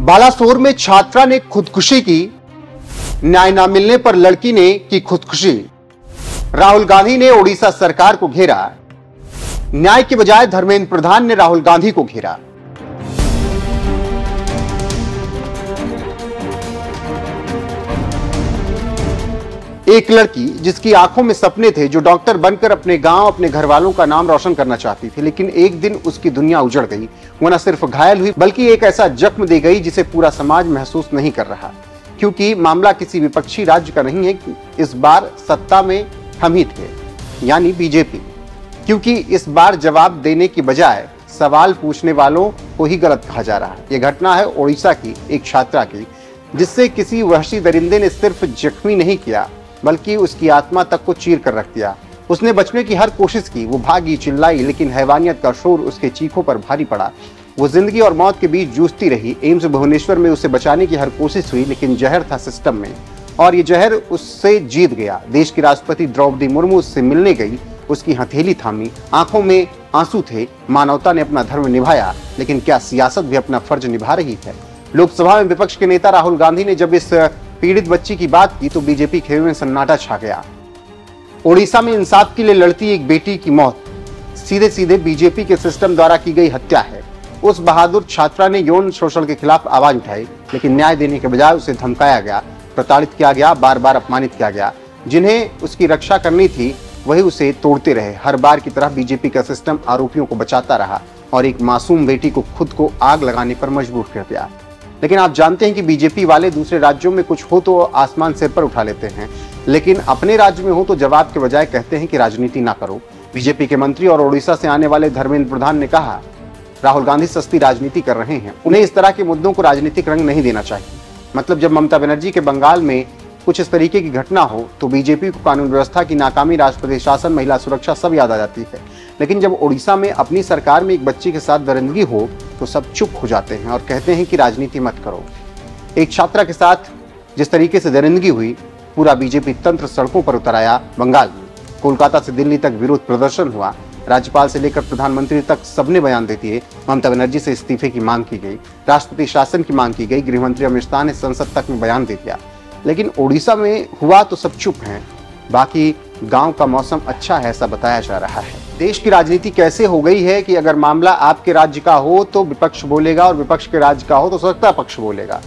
बालासोर में छात्रा ने खुदकुशी की, न्याय न मिलने पर लड़की ने की खुदकुशी। राहुल गांधी ने ओडिशा सरकार को घेरा, न्याय के बजाय धर्मेंद्र प्रधान ने राहुल गांधी को घेरा। एक लड़की जिसकी आंखों में सपने थे, जो डॉक्टर बनकर अपने गांव, अपने घर वालों का नाम रोशन करना चाहती थी, लेकिन एक दिन उसकी दुनिया उजड़ गई। वो न सिर्फ घायल हुई बल्कि एक ऐसा जख्म दे गई जिसे पूरा समाज महसूस नहीं कर रहा। क्योंकि मामला किसी विपक्षी राज्य का नहीं है, इस बार सत्ता में हम ही थे, यानी बीजेपी। क्योंकि इस बार जवाब देने की बजाय सवाल पूछने वालों को ही गलत कहा जा रहा है। यह घटना है ओडिशा की एक छात्रा की, जिससे किसी वहशी दरिंदे ने सिर्फ जख्मी नहीं किया बल्कि उसकी आत्मा तक को चीर कर रख दिया। उसने बचने की हर कोशिश की, वो भागी, चिल्लाई, लेकिन हैवानियत का शोर उसके चीखों पर भारी पड़ा। वो जिंदगी और मौत के बीच जूझती रही। एम्स भुवनेश्वर में उसे बचाने की हर कोशिश हुई, लेकिन जहर था सिस्टम में और ये जहर उससे जीत गया। देश की राष्ट्रपति द्रौपदी मुर्मू उससे मिलने गई, उसकी हथेली थामी, आंखों में आंसू थे। मानवता ने अपना धर्म निभाया, लेकिन क्या सियासत भी अपना फर्ज निभा रही है? लोकसभा में विपक्ष के नेता राहुल गांधी ने जब इस पीड़ित बच्ची की बात की तो बीजेपी खेमे में सन्नाटा छा गया। ओडिशा में इंसाफ के लिए लड़ती एक बेटी की मौत सीधे सीधे बीजेपी के सिस्टम द्वारा की गई हत्या है। उस बहादुर छात्रा ने यौन शोषण के खिलाफ आवाज उठाई, लेकिन न्याय देने के बजाय उसे धमकाया गया, प्रताड़ित किया गया, बार बार अपमानित किया गया। जिन्हें उसकी रक्षा करनी थी वही उसे तोड़ते रहे। हर बार की तरह बीजेपी का सिस्टम आरोपियों को बचाता रहा और एक मासूम बेटी को खुद को आग लगाने पर मजबूर कर दिया। लेकिन आप जानते हैं कि बीजेपी वाले दूसरे राज्यों में कुछ हो तो आसमान सिर पर उठा लेते हैं, लेकिन अपने राज्य में हो तो जवाब के बजाय कहते हैं कि राजनीति ना करो। बीजेपी के मंत्री और ओडिशा से आने वाले धर्मेंद्र प्रधान ने कहा, राहुल गांधी सस्ती राजनीति कर रहे हैं, उन्हें इस तरह के मुद्दों को राजनीतिक रंग नहीं देना चाहिए। मतलब जब ममता बनर्जी के बंगाल में कुछ इस तरीके की घटना हो तो बीजेपी को कानून व्यवस्था की नाकामी, राष्ट्रपति शासन, महिला सुरक्षा सब याद आ जाती है। लेकिन जब ओडिशा में अपनी सरकार में एक बच्ची के साथ दरिंदगी हो तो सब चुप हो जाते हैं और कहते हैं कि राजनीति मत करो। एक छात्रा के साथ जिस तरीके से दरिंदगी हुई, पूरा बीजेपी तंत्र सड़कों पर उतर आया। बंगाल में कोलकाता से दिल्ली तक विरोध प्रदर्शन हुआ। राज्यपाल से लेकर प्रधानमंत्री तक सबने बयान दे दिए। ममता बनर्जी से इस्तीफे की मांग की गई, राष्ट्रपति शासन की मांग की गई, गृहमंत्री अमित शाह ने संसद तक में बयान दे दिया। लेकिन ओडिशा में हुआ तो सब चुप हैं। बाकी गांव का मौसम अच्छा है ऐसा बताया जा रहा है। देश की राजनीति कैसे हो गई है कि अगर मामला आपके राज्य का हो तो विपक्ष बोलेगा और विपक्ष के राज्य का हो तो सत्ता पक्ष बोलेगा,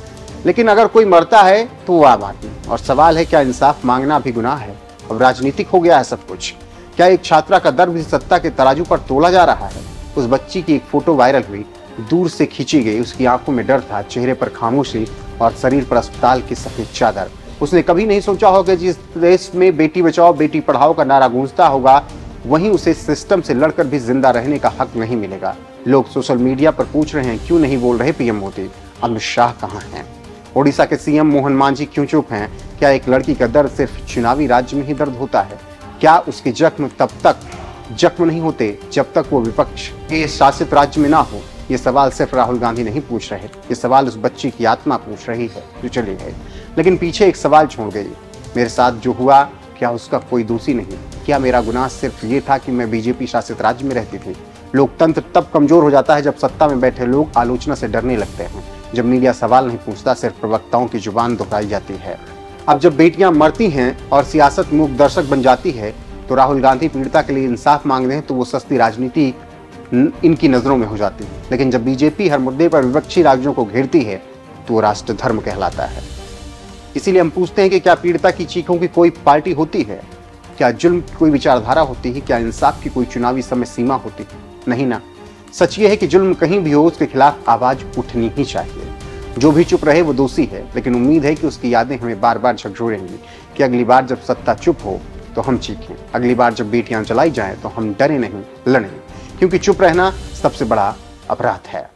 लेकिन अगर कोई मरता है तो वो आम आदमी। और सवाल है, क्या इंसाफ मांगना भी गुनाह है? अब राजनीतिक हो गया है सब कुछ। क्या एक छात्रा का दर्द भी सत्ता के तराजू पर तोला जा रहा है? उस बच्ची की एक फोटो वायरल हुई, दूर से खींची गई। उसकी आंखों में डर था, चेहरे पर खामोशी और शरीर पर अस्पताल की सफेद चादर। उसने कभी नहीं सोचा होगा जिस देश में बेटी बचाओ बेटी पढ़ाओ का नारा गूंजता होगा, वहीं उसे सिस्टम से लड़कर भी जिंदा रहने का हक नहीं मिलेगा। लोग सोशल मीडिया पर पूछ रहे हैं, क्यों नहीं बोल रहे पीएम मोदी? अमित शाह कहाँ हैं? ओडिशा के सीएम मोहन मांझी क्यों चुप हैं? क्या एक लड़की का दर्द सिर्फ चुनावी राज्य में ही दर्द होता है? क्या उसके जख्म तब तक जख्म नहीं होते जब तक वो विपक्ष के शासित राज्य में ना हो? ये सवाल सिर्फ राहुल गांधी नहीं पूछ रहे, ये सवाल उस बच्ची की आत्मा पूछ रही है जो चली गई। लेकिन पीछे एक सवाल छोड़ गई, मेरे साथ जो हुआ क्या उसका कोई दोषी नहीं? क्या मेरा गुनाह सिर्फ ये था कि मैं बीजेपी शासित राज्य में रहती थी? लोकतंत्र तब कमजोर हो जाता है जब सत्ता में बैठे लोग आलोचना से डरने लगते हैं, जब मीडिया सवाल नहीं पूछता, सिर्फ प्रवक्ताओं की जुबान दोहराई जाती है। अब जब बेटियां मरती हैं और सियासत मूक दर्शक बन जाती है तो राहुल गांधी पीड़िता के लिए इंसाफ मांग रहे हैं तो वो सस्ती राजनीति इनकी नजरों में हो जाती है। लेकिन जब बीजेपी हर मुद्दे पर विपक्षी राज्यों को घेरती है तो वो राष्ट्र धर्म कहलाता है। इसीलिए हम पूछते हैं कि क्या पीड़िता की चीखों की कोई पार्टी होती है? क्या जुल्म की कोई विचारधारा होती है? क्या इंसाफ की कोई चुनावी समय सीमा होती है? नहीं ना। सच ये है कि जुल्म कहीं भी हो उसके खिलाफ आवाज उठनी ही चाहिए। जो भी चुप रहे वो दोषी है, लेकिन उम्मीद है कि उसकी यादें हमें बार बार झकझोरेंगी कि अगली बार जब सत्ता चुप हो तो हम चीखें, अगली बार जब बेटियां जलाई जाएं तो हम डरे नहीं, लड़ें, क्योंकि चुप रहना सबसे बड़ा अपराध है।